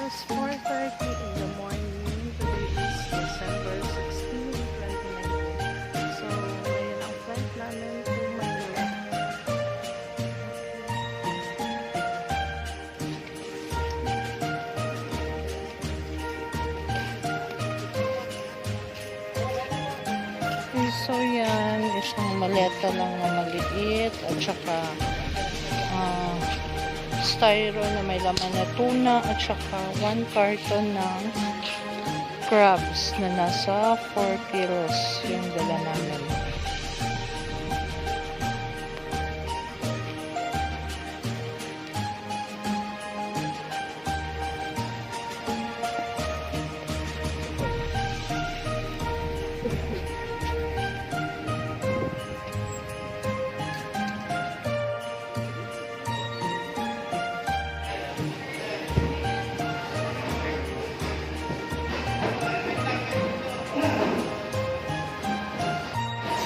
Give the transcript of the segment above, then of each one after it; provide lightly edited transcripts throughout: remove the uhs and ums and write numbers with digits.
Just 4:30 in the morning. Today is December 16, 2019. So, ngayon ang flight namin to Manila. So, yan. Isang maleta lang na maliit. At saka, styro na may laman na tuna. At saka, 1 carton ng crabs na nasa 4 kilos yung dala namin.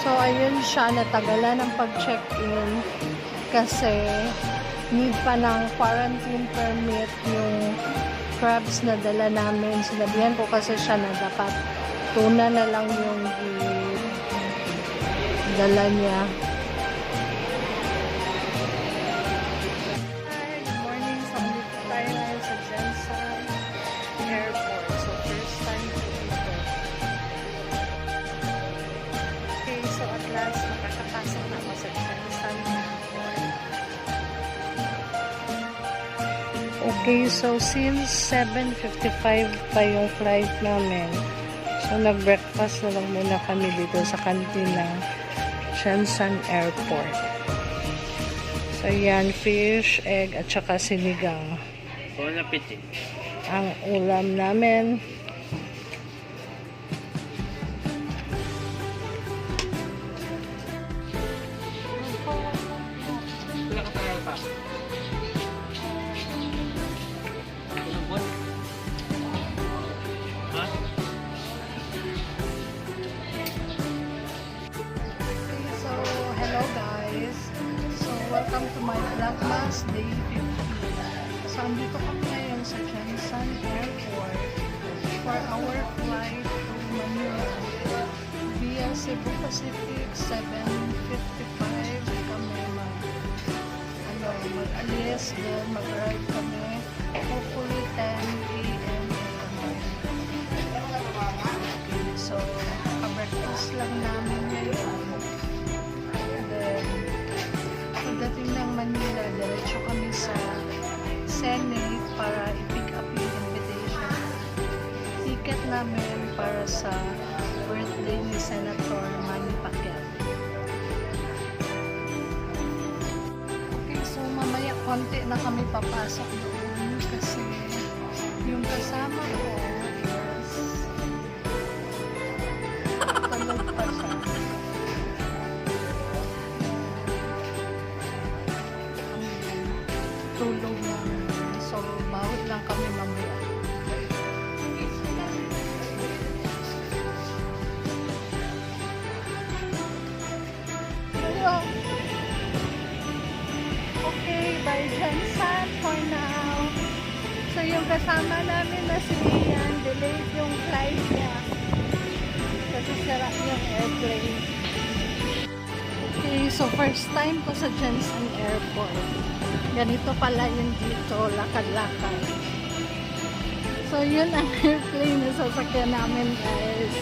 So, ayun siya, natagalan ng pag-check-in kasi need pa ng quarantine permit yung crabs na dala namin. Sinabihan ko kasi siya na dapat tuna na lang yung dala niya. Hi, good morning. So, dito tayo ngayon sa Jensen Airport. So, first time to dito. Okay, so at last, makakapasok na ako sa Jensen Airport. Okay, so since 7:55 pa yung flight namin, so nag-breakfast na lang muna kami dito sa canteen ng Jensen Airport. So yan, fish, egg, at saka sinigang. Bon appetit. Ang ulam namin. Wala ka tayo pa. Lambot. Ha? So, hello guys. So, welcome to my Vlogmas Day 15. So, andito kami ngayon sa Jensen Airport for our flight to Manila via Cebu Pacific 7:55 kami mag-alis then mag-arrive kami hopefully 10 a.m. Okay, so ka-breakfast lang namin ngayon. Then, pagdating ng Manila, diretso kami sa Senate para i-pick up yung invitation ticket namin para sa birthday ni Senator Manny Pacquiao. Okay, so mamaya konti na kami papasok doon kasi yung kasama ko is tulog pa siya. Tulog lang. So, bawat lang kami mamaya. Okay, bye Jensen for now. So, yung kasama namin na si Ian, delayed yung flight niya. Kasi sira yung airplane. Okay, so first time ko sa Jensen Airport. Ganito pala yung dito, lakad-lakad. So, yun ang airplane na sasakyan namin, guys.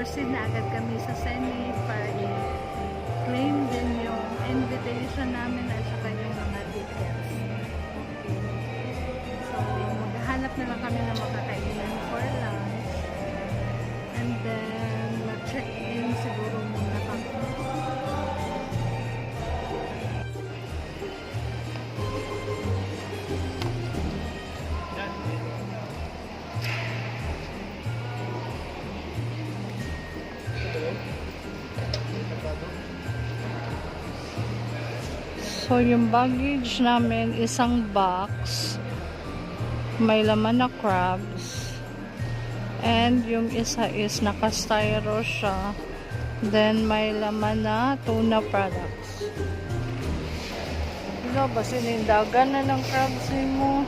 proceed na agad kami sa Senate para i-claim din yung invitation namin at saka yung mga tickets. So, maghahanap na lang kami ng makakainan for lunch. And then, mag-check-in siguro muna kami. So, yung baggage namin, isang box. May laman na crabs. And yung isa is naka-styro siya. Then, may laman na tuna products. Ilo, ba sinindagan na ng crabs mo?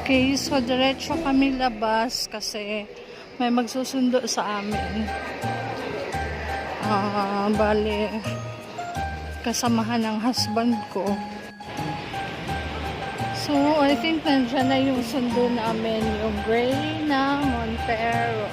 Okay, so diretso kami labas kasi may magsusundo sa amin. Bale, kasamahan ng husband ko. So, I think nandiyan na yung sundo namin, yung gray na Montero.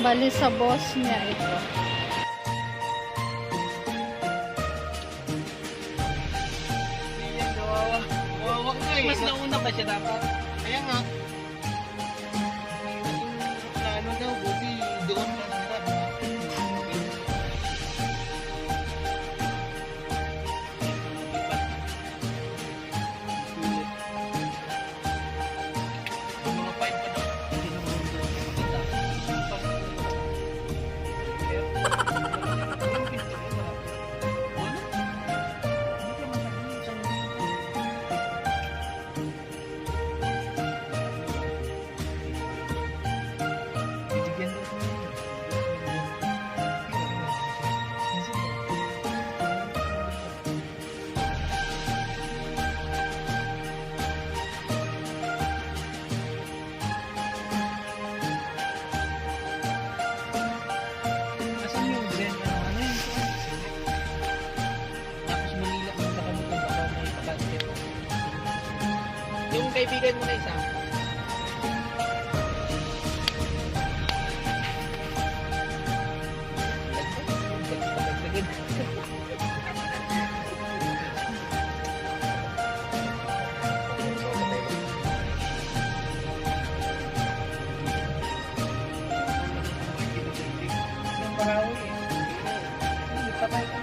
Bali sa boss niya ito. Wawa ka eh. Mas nauna ba siya dapat? Kaya nga. Na ano daw, buti doon na sila. Mga fight pa daw. Hindi naman doon. Yung kaibigan mo na isa. Yung parawi. Hindi pa tayo